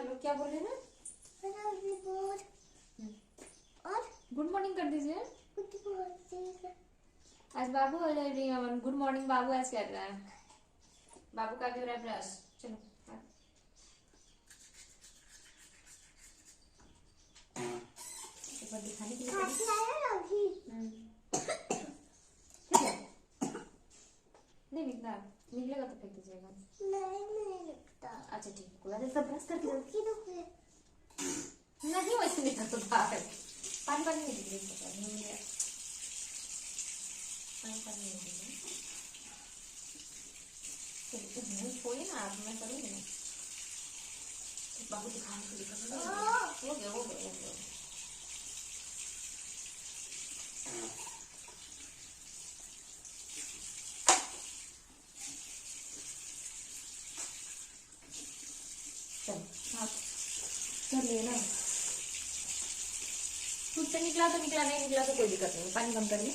Hello क्या बोल रहे हैं? और गुड मॉर्निंग कर दीजिए। Good morning. आज बाबू गुड मॉर्निंग बाबू आज कर रहा है। बाबू का भी हो रहा है ब्रश। चलो ऊपर दिखाने के लिए नहीं निकला, निकलेगा तो फेंक दीजिएगा। नहीं लगता। अच्छा ठीक है, कोई बात ब्रश करके रुकिए नहीं वैसे निकल तो बाहर पानी पानी नहीं दिख रही पानी पानी नहीं दिख रही। छोड़िए ना आप, मैं करूँगी ना। बाबू दिखाने के लिए हो गया हो गया हो गया। चल लेना, खुद से निकला तो निकला, नहीं निकला तो कोई दिक्कत नहीं। पानी कम करिए।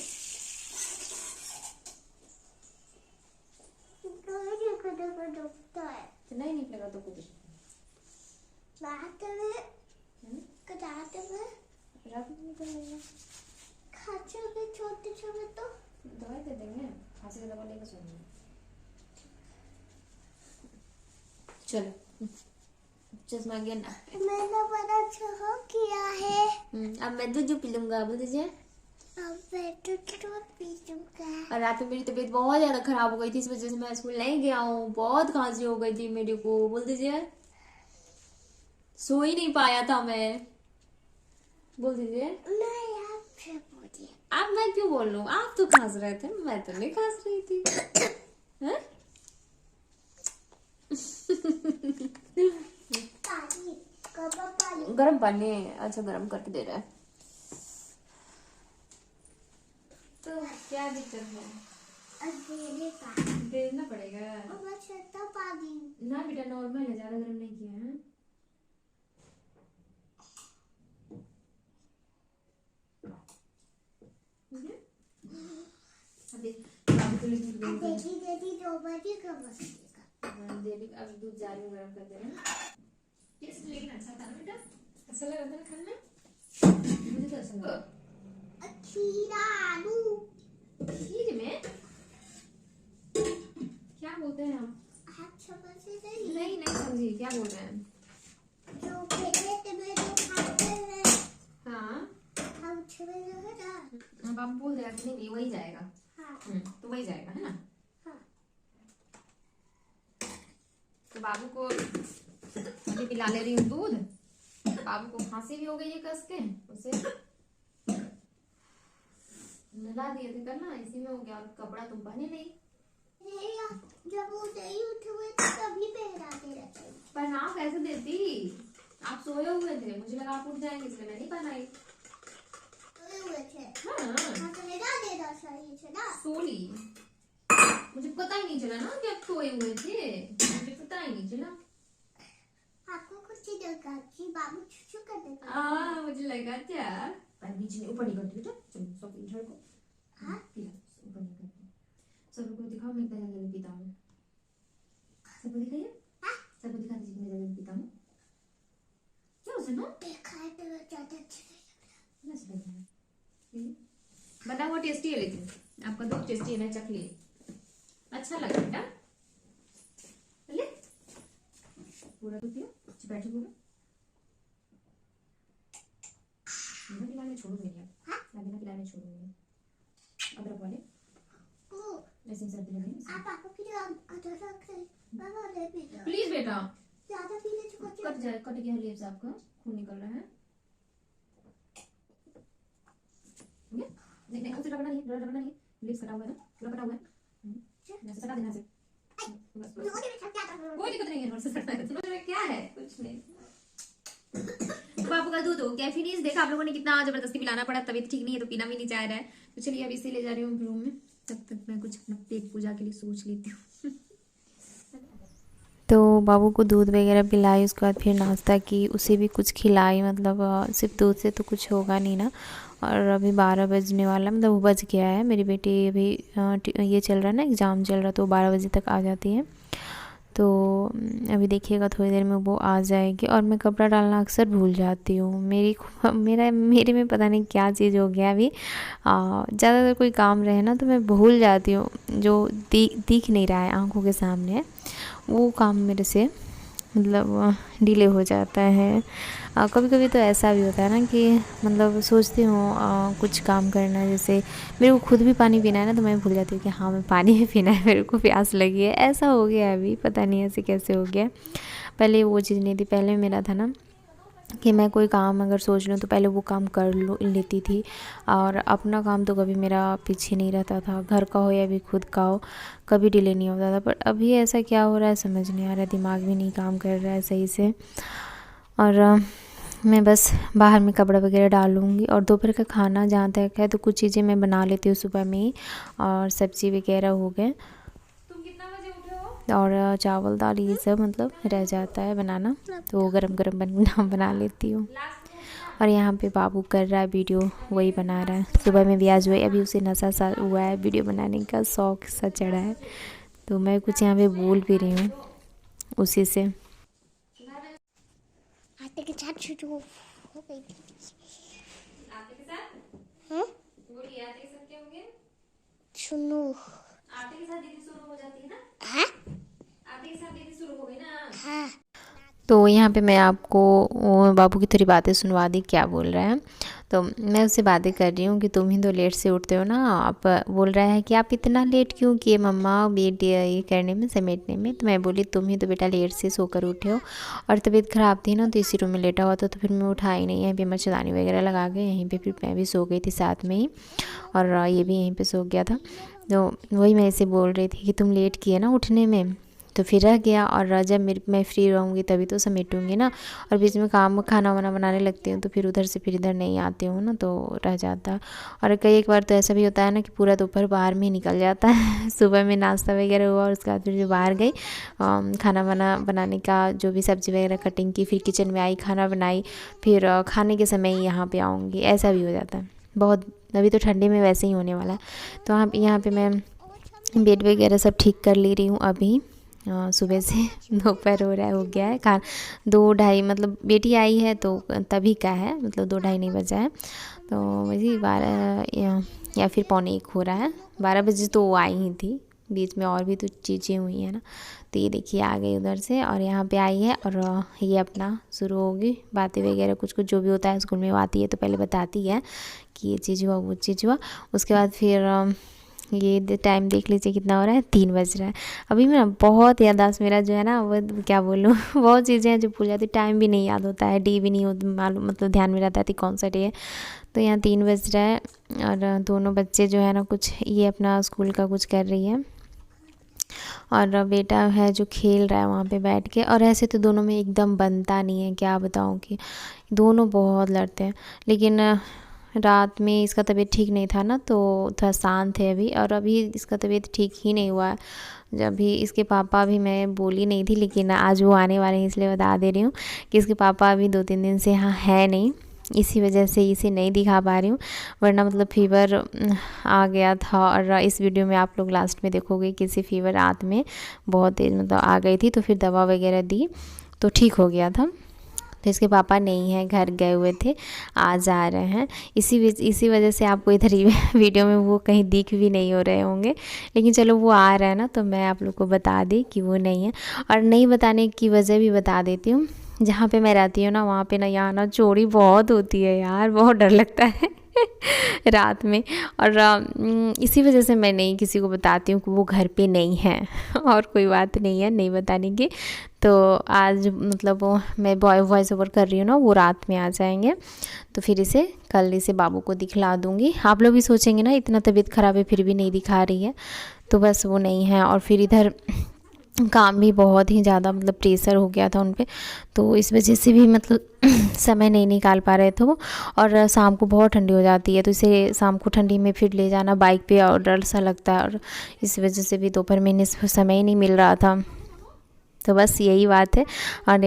नहीं निकलेगा तो कुछ रात में निकल जाएगा। छोटे छोटे तो दवाई दे देंगे, खांसी का दवा लेकर सोएंगे। चलो चश्मा गया ना। मैंने बड़ा अच्छा किया है। अब मैं दूध जो पी लूंगा, बोल दीजिए। अब मैं दूध पी लूंगा। और रात में मेरी तबीयत बहुत ज्यादा खराब हो गई थी, इस वजह से मैं स्कूल नहीं गया हूँ। बहुत खांसी हो गई थी मेरे को, बोल दीजिए। सो ही नहीं पाया था मैं, बोल दीजिए। नहीं आप से बोलिए। आप मैं क्यों बोल रहा हूँ? आप तो खांस रहे थे, मैं तो नहीं खांस रही थी। हैं? गर्म पानी? अच्छा गर्म करके दे रहा है तो क्या दिक्कत है? देना पड़ेगा ना बेटा, नॉर्मल है, ज्यादा गर्म नहीं किया है। अब दूध जार में गर्म कर दे रहे हैं। लेकिन अच्छा था ना बेटा, अच्छा लगा था ना खाने में? मुझे तो अच्छा लगा। खीर में क्या बोलते हैं हम? नहीं नहीं समझी क्या बोल रहे हैं? हाँ अब आप बोल देगा कि नहीं वही जाएगा। तो वही जाएगा है ना। तो बाबू को अभी पिला ले रही हूँ दूध। बाबू को खांसी भी हो गई है कस के, उसे नला दिए थे कल ना, इसी में हो गया। कपड़ा तुम पहने नहीं। जब वो नहीं उठे हुए थे तभी पहनाते रहते। पहना कैसे देती? आप सोए हुए थे, मुझे लगा आप उठ जाएंगे इसलिए मैं नहीं पहनाई। सोए हुए थे? हाँ तो लेना देना चाहिए था ना। सोली, मुझे पता ही नहीं चला ना कि आप सोए हुए थे, मुझे पता ही नहीं चला। आपको कुछ ही लगा कि बाबू छुछू कर देगा। मुझे लगा क्या नीचे ऊपर नहीं करती बेटा। चलो सब इधर को पिला, ऊपर नहीं करती। सबको दिखाओ, मैं इतना जल्दी पीता हूँ। सबको दिखाइए, सबको दिखा दीजिए मैं जल्दी पीता हूँ। क्या सुनो खाए तो ज्यादा अच्छा लग रहा है। बना हुआ टेस्टी है, लेकिन आपका दूध टेस्टी है ना, चख लिए अच्छा लगा बेटा। ले पूरा दूध पियो, बैठो पूरा। बिना पिलाने छोड़ूंगी नहीं, मैं बिना पिलाने छोड़ूंगी। अदरक वाले ऐसे सर्दी लगे। आप पापा के लिए अदरक रख बाबा ले पी लो प्लीज बेटा, ज्यादा पीने से कुछ कट जाए, कट गया लिप्स आपका, खून निकल रहा है। नहीं नहीं उसे रगड़ना नहीं, रगड़ना नहीं, लिप्स कटा हुआ है ना, पूरा कटा हुआ है। ऐसे सटा देना से, कोई दिक्कत नहीं है। समझ में क्या है? कुछ नहीं। बाबू का दूध हो गया फिनिश। देखा आप लोगों ने कितना जबरदस्ती पिलाना पड़ा, तबीयत ठीक नहीं है तो पीना भी नहीं चाह रहा है। तो चलिए अब इसे ले जा रही हूँ रूम में, तब तक मैं कुछ अपना पेट पूजा के लिए सोच लेती हूँ। तो बाबू को दूध वगैरह पिलाई, उसके बाद फिर नाश्ता की, उसे भी कुछ खिलाई। मतलब सिर्फ दूध से तो कुछ होगा नहीं ना। और अभी 12 बजने वाला, मतलब वो बज गया है। मेरी बेटी अभी ये चल रहा है ना, एग्ज़ाम चल रहा, तो 12 बजे तक आ जाती है। तो अभी देखिएगा थोड़ी देर में वो आ जाएगी। और मैं कपड़ा डालना अक्सर भूल जाती हूँ। मेरे में पता नहीं क्या चीज़ हो गया अभी। ज़्यादातर कोई काम रहे ना तो मैं भूल जाती हूँ, जो दिख नहीं रहा है आंखों के सामने वो काम मेरे से मतलब डिले हो जाता है। कभी कभी तो ऐसा भी होता है ना कि मतलब सोचती हूँ कुछ काम करना है, जैसे मेरे को खुद भी पानी पीना है ना तो मैं भूल जाती हूँ कि हाँ मैं पानी भी पीना है, मेरे को प्यास लगी है। ऐसा हो गया अभी, पता नहीं ऐसे कैसे हो गया। पहले वो चीज़ नहीं थी। पहले मेरा था ना कि मैं कोई काम अगर सोच लूँ तो पहले वो काम कर लेती थी, और अपना काम तो कभी मेरा पीछे नहीं रहता था, घर का हो या भी खुद का हो, कभी डिले नहीं होता था। पर अभी ऐसा क्या हो रहा है समझ नहीं आ रहा है, दिमाग भी नहीं काम कर रहा है सही से। और मैं बस बाहर में कपड़ा वगैरह डालूँगी। और दोपहर का खाना जहाँ तक है तो कुछ चीज़ें मैं बना लेती हूँ सुबह में ही, और सब्ज़ी वगैरह हो गए और चावल दाल ये सब मतलब रह जाता है बनाना, तो वो गरम गरम बना लेती हूँ। और यहाँ पे बाबू कर रहा है वीडियो, वही बना रहा है। सुबह में भी आज हुआ, अभी उसे नशा सा हुआ है, वीडियो बनाने का शौक सा चढ़ा है, तो मैं कुछ यहाँ पे बोल भी रही हूँ उसी से। आटे के साथ शुरू हो गई थी। आटे के साथ बोलिए, आटे के साथ क्या हो गया? सुनो, आटे के साथ दीदी शुरू हो जाती है ना? हाँ आटे के साथ दीदी शुरू हो गई ना? हाँ। तो यहाँ पे मैं आपको बाबू की थोड़ी बातें सुनवा दी, क्या बोल रहा है। तो मैं उससे बातें कर रही हूँ कि तुम ही तो लेट से उठते हो ना। आप बोल रहा है कि आप इतना लेट क्यों किए मम्मा बेड ये करने में, समेटने में। तो मैं बोली तुम ही तो बेटा लेट से सोकर उठे हो, और तबीयत ख़राब थी ना तो इसी रूम में लेटा हुआ था, तो फिर मैं उठा ही नहीं। यहीं पर मच्छरदानी वगैरह लगा के यहीं पर फिर मैं भी सो गई थी साथ में ही, और ये भी यहीं पर सो गया था। तो वही मैं इसे बोल रही थी कि तुम लेट किए ना उठने में, तो फिर रह गया। और जब मैं फ्री रहूँगी तभी तो समेटूँगी ना, और बीच में खाना वाना बनाने लगती हूँ तो फिर उधर से फिर इधर नहीं आती हूँ ना, तो रह जाता है। और कई एक बार तो ऐसा भी होता है ना कि पूरा दोपहर बाहर में ही निकल जाता है। सुबह में नाश्ता वगैरह हुआ और उसके बाद फिर जो बाहर गई खाना वाना बनाने का, जो भी सब्ज़ी वगैरह कटिंग की, फिर किचन में आई, खाना बनाई, फिर खाने के समय ही यहाँ पर आऊँगी, ऐसा भी हो जाता है बहुत। अभी तो ठंडी में वैसे ही होने वाला है। तो यहाँ पर मैं बेड वगैरह सब ठीक कर ले रही हूँ अभी। सुबह से दोपहर हो रहा है, हो गया है 2-2:30, मतलब बेटी आई है तो तभी का है, मतलब 2-2:30 नहीं बजा है, तो वही 12 या फिर 12:45 हो रहा है। 12 बजे तो वो आई ही थी, बीच में और भी तो चीज़ें हुई हैं ना। तो ये देखिए आ गई उधर से और यहाँ पे आई है, और ये अपना शुरू होगी बातें वगैरह, कुछ कुछ जो भी होता है स्कूल में आती है तो पहले बताती है कि ये चीज़ हुआ वो चीज़ हुआ। उसके बाद फिर ये टाइम देख लीजिए कितना हो रहा है, 3 बज रहा है। अभी मैं बहुत याददाश्त मेरा जो है ना वो क्या बोलूँ बहुत चीज़ें हैं जो भूल जाती, टाइम भी नहीं याद होता है, डे भी नहीं मालूम, मतलब ध्यान में रहता है कौन सा डे है। तो यहाँ 3 बज रहा है, और दोनों बच्चे जो है ना कुछ ये अपना स्कूल का कुछ कर रही है, और बेटा है जो खेल रहा है वहाँ पे बैठ के। और ऐसे तो दोनों में एकदम बनता नहीं है, क्या बताऊँ कि दोनों बहुत लड़ते हैं। लेकिन रात में इसका तबीयत ठीक नहीं था ना, तो थोड़ा शांत है अभी, और अभी इसका तबीयत ठीक ही नहीं हुआ है। जब भी इसके पापा भी, मैं बोली नहीं थी लेकिन आज वो आने वाले हैं इसलिए बता दे रही हूँ कि इसके पापा अभी 2-3 दिन से यहाँ है नहीं, इसी वजह से इसे नहीं दिखा पा रही हूँ। वरना मतलब फीवर आ गया था, और इस वीडियो में आप लोग लास्ट में देखोगे कि इसे फीवर रात में बहुत तेज़ मतलब आ गई थी, तो फिर दवा वगैरह दी तो ठीक हो गया था। तो इसके पापा नहीं हैं, घर गए हुए थे, आज आ रहे हैं। इसी वजह से आपको इधर वीडियो में वो कहीं दिख भी नहीं हो रहे होंगे, लेकिन चलो वो आ रहा है ना, तो मैं आप लोग को बता दी कि वो नहीं है। और नहीं बताने की वजह भी बता देती हूँ, जहाँ पे मैं रहती हूँ ना वहाँ पे ना, यहाँ ना चोरी बहुत होती है यार, बहुत डर लगता है रात में। और इसी वजह से मैं नहीं किसी को बताती हूँ कि वो घर पे नहीं है और कोई बात नहीं है नहीं बताने की। तो आज मतलब वो मैं वॉइस ओवर कर रही हूँ ना, वो रात में आ जाएंगे, तो फिर कल इसे बाबू को दिखला दूँगी। आप लोग भी सोचेंगे ना इतना तबीयत ख़राब है फिर भी नहीं दिखा रही है, तो बस वो नहीं है। और फिर इधर काम भी बहुत ही ज़्यादा मतलब प्रेशर हो गया था उन पे, तो इस वजह से भी मतलब समय नहीं निकाल पा रहे थे वो। और शाम को बहुत ठंडी हो जाती है, तो इसे शाम को ठंडी में फिर ले जाना बाइक पे और डर सा लगता है, और इस वजह से भी दोपहर में समय ही नहीं मिल रहा था। तो बस यही बात है। और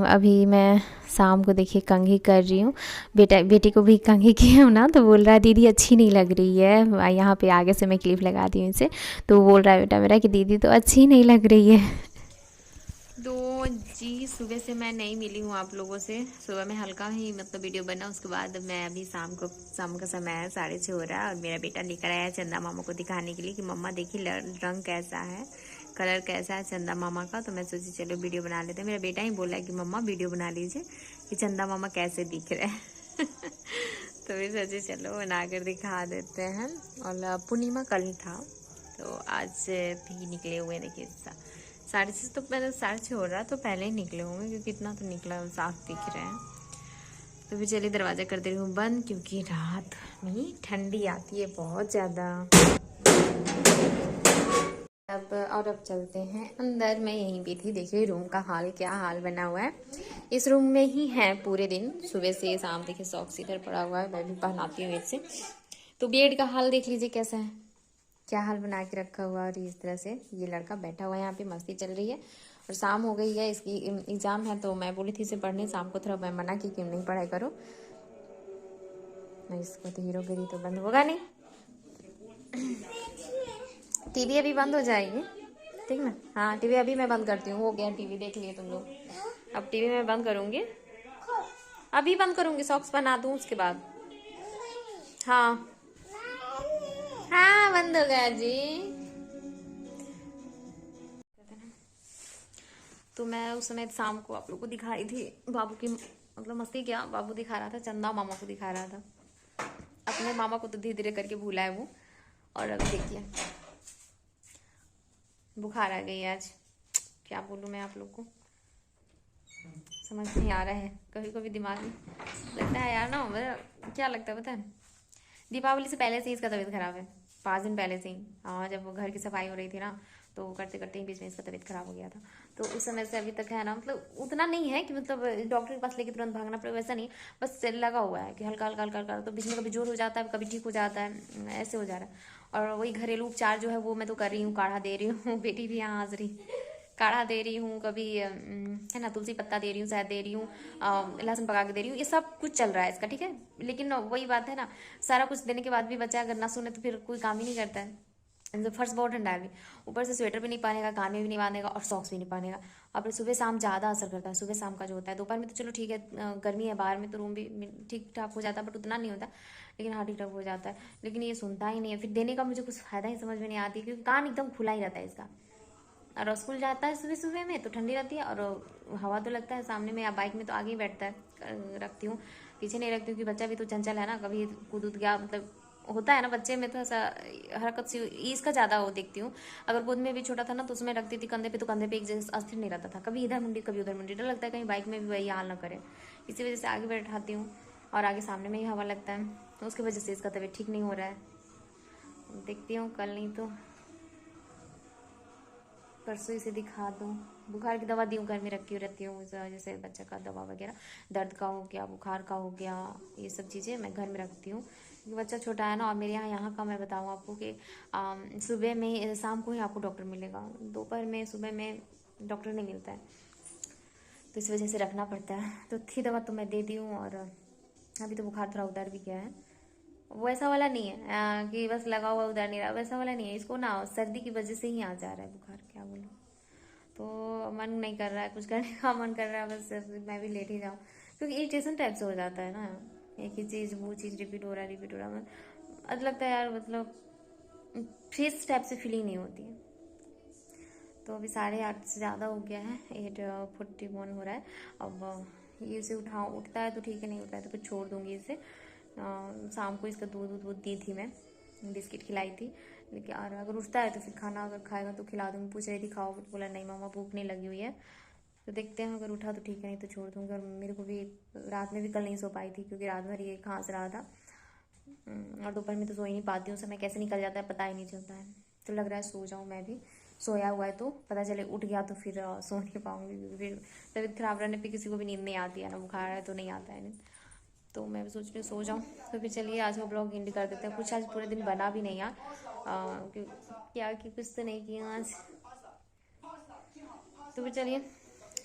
अभी मैं शाम को देखिए कंघी कर रही हूँ, बेटी को भी कंघी की हूँ ना, तो बोल रहा है दीदी अच्छी नहीं लग रही है। यहाँ पे आगे से मैं क्लिप लगा दी हूँ इसे, तो वो बोल रहा है बेटा मेरा कि दीदी तो अच्छी नहीं लग रही है। तो जी सुबह से मैं नहीं मिली हूँ आप लोगों से। सुबह में हल्का ही मतलब वीडियो बना, उसके बाद मैं अभी शाम का समय है, 6:30 हो रहा है और मेरा बेटा लेकर आया है चंदा मामा को दिखाने के लिए कि मम्मा देखिए रंग कैसा है, कलर कैसा है चंदा मामा का। तो मैं सोची चलो वीडियो बना लेते हैं। मेरा बेटा ही बोला है कि मम्मा वीडियो बना लीजिए कि चंदा मामा कैसे दिख रहे हैं। तो मैं सोची चलो बना कर दिखा देते हैं। और पूर्णिमा कल ही था तो आज भी निकले हुए देखिए 6:30 तो पहले 6:30 हो रहा तो पहले ही निकले होंगे क्योंकि इतना तो निकला साफ दिख रहे हैं। तो भी चलिए दरवाज़ा कर दे रही हूँ बंद क्योंकि रात में ठंडी आती है बहुत ज़्यादा। अब चलते हैं अंदर। मैं यहीं पे थी, देखिए रूम का हाल क्या हाल बना हुआ है। इस रूम में ही है पूरे दिन सुबह से शाम। देखिए सॉक्स इधर पड़ा हुआ है, मैं भी पहनाती हूँ इससे। तो बेड का हाल देख लीजिए कैसा है, क्या हाल बना के रखा हुआ। और इस तरह से ये लड़का बैठा हुआ है, यहाँ पे मस्ती चल रही है। और शाम हो गई है, इसकी एग्जाम है तो मैं बोली थी इसे पढ़ने शाम को, थोड़ा मैं मना की कि नहीं पढ़ाई करो। इसको तो हीरोगिरी तो बंद होगा नहीं। टीवी अभी बंद हो जाएगी, ठीक ना। हाँ टीवी अभी मैं बंद करती हूँ, हो गया टीवी देख लिए तुम लोग। अब टीवी मैं बंद करूँगी, अभी बंद करूँगी, सॉक्स बना दूँ उसके बाद। हाँ हाँ बंद हो गया जी। तो मैं उस समय शाम को आप लोग को दिखा रही थी बाबू की मतलब मस्ती। क्या बाबू दिखा रहा था, चंदा मामा को दिखा रहा था। अपने मामा को तो धीरे धीरे करके भूला है वो। और अभी देखिए बुखार आ गई आज, क्या बोलूँ मैं आप लोग को, समझ नहीं आ रहा है। कभी कभी दिमाग में लगता है यार ना, क्या लगता है पता है, दीपावली से पहले से ही इसका तबीयत खराब है, 5 दिन पहले से ही। हाँ जब वो घर की सफाई हो रही थी ना तो करते करते ही बीच में इसका तबीयत खराब हो गया था। तो उस समय से अभी तक है ना, मतलब उतना नहीं है कि मतलब डॉक्टर के पास लेके तुरंत भागना पड़े, वैसा नहीं, बस लगा हुआ है कि हल्का हल्का हल्का हल्का। तो बीच में कभी जोर हो जाता है, कभी ठीक हो जाता है, ऐसे हो जा रहा है। और वही घरेलू उपचार जो है वो मैं तो कर रही हूँ, काढ़ा दे रही हूँ, बेटी भी यहाँ हाजिरी, काढ़ा दे रही हूँ, कभी है ना तुलसी पत्ता दे रही हूँ, शहद दे रही हूँ, लहसुन पका के दे रही हूँ, ये सब कुछ चल रहा है इसका, ठीक है। लेकिन वही बात है ना, सारा कुछ देने के बाद भी बच्चा अगर ना सुने तो फिर कोई काम ही नहीं करता है। फर्श बहुत ठंडा है अभी, ऊपर से स्वेटर भी नहीं पहनेगा, कान में भी नहीं बांधेगा और सॉक्स भी नहीं पहनेगा। अब सुबह शाम ज़्यादा असर करता है, सुबह शाम का जो होता है। दोपहर में तो चलो ठीक है, गर्मी है बाहर में तो रूम भी ठीक ठाक हो जाता है, बट उतना नहीं होता। लेकिन हाँ ठीक ठाक हो जाता है, लेकिन ये सुनता ही नहीं है। फिर देने का मुझे कुछ फ़ायदा ही समझ में नहीं आती, क्योंकि कान एकदम खुला ही रहता है इसका। और स्कूल जाता है सुबह सुबह में तो ठंडी रहती है, और हवा तो लगता है सामने में, या बाइक में तो आगे ही बैठता है, रखती हूँ पीछे नहीं रखती हूँ, क्योंकि बच्चा भी तो चंचल है ना, कभी कूद गया, मतलब होता है ना बच्चे में तो ऐसा हरकत सी, इसका ज़्यादा वो देखती हूँ। अगर गोद में भी छोटा था ना तो उसमें रखती थी कंधे पे, तो कंधे पे एक जगह अस्थिर नहीं रहता था, कभी इधर मुंडी कभी उधर मुंडी। डर लगता है कहीं बाइक में भी वही हाल ना करे, इसी वजह से आगे बैठाती हूँ और आगे सामने में ही हवा लगता है, तो उसकी वजह से इसका तबीयत ठीक नहीं हो रहा है। देखती हूँ कल नहीं तो परसों इसे दिखा दूँ। बुखार की दवा दी हूँ, घर में रखी रहती हूँ, जैसे बच्चे का दवा वगैरह, दर्द का हो गया, बुखार का हो गया, ये सब चीज़ें मैं घर में रखती हूँ, क्योंकि बच्चा छोटा है ना। और मेरे यहाँ का मैं बताऊँ आपको कि सुबह में शाम को ही आपको डॉक्टर मिलेगा, दोपहर में सुबह में डॉक्टर नहीं मिलता है, तो इस वजह से रखना पड़ता है। तो थी दवा तो मैं दे दी हूँ, और अभी तो बुखार थोड़ा उतर भी गया है। वैसा वाला नहीं है कि बस लगा हुआ उधर नहीं रहा, वैसा वाला नहीं है। इसको ना सर्दी की वजह से ही आ जा रहा है बुखार, क्या बोलूँ। तो मन नहीं कर रहा है कुछ करने का, मन कर रहा है बस मैं भी लेट ही जाऊँ, क्योंकि इरिटेशन टाइप से हो जाता है ना, एक ही चीज़ वो चीज़ रिपीट हो रहा है। अच्छा लगता है यार, मतलब फ्रेश टाइप से फीलिंग नहीं होती है। तो अभी 8:30 से ज़्यादा हो गया है, 8:41 हो रहा है। अब ये इसे उठता है तो ठीक है, नहीं उठता है तो फिर छोड़ दूँगी इसे। शाम को इसका दूध दी थी मैं, बिस्किट खिलाई थी, लेकिन और अगर उठता है तो फिर खाना अगर खाएगा तो खिला दूँगी। पूछ रही थी खाओ, तो बोला नहीं मामा भूख नहीं लगी हुई है। तो देखते हैं, अगर उठा तो ठीक है, नहीं तो छोड़ दूँगी। और मेरे को भी रात में भी कल नहीं सो पाई थी, क्योंकि रात भर ये खांस रहा था, और दोपहर में तो सो ही नहीं पाती हूँ, समय कैसे निकल जाता है पता ही नहीं चलता है। तो लग रहा है सो जाऊँ मैं भी, सोया हुआ है तो पता चले उठ गया तो फिर सो नहीं पाऊँगी, क्योंकि फिर तबीयत खराब रहने पे किसी को भी नींद नहीं आती है ना, बुखार है तो नहीं आता है नींद। तो मैं भी सोच रही हूँ सो जाऊँ। तो फिर चलिए आज का ब्लॉग एंड कर देते हैं। कुछ आज पूरे दिन बना भी नहीं यार, क्या कि कुछ तो नहीं किया आज। तो फिर चलिए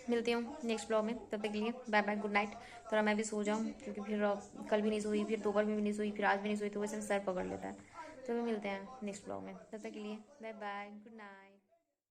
मिलती हूँ नेक्स्ट ब्लॉग में, तब तक के लिए बाय बाय, गुड नाइट। थोड़ा मैं भी सो जाऊँ, क्योंकि फिर कल भी नहीं सोई, फिर दोपहर में भी नहीं सोई, फिर आज भी नहीं सोई, तो वैसे सर पकड़ लेता है। तो फिर मिलते हैं नेक्स्ट ब्लॉग में, तब तक के लिए बाय बाय, गुड नाइट।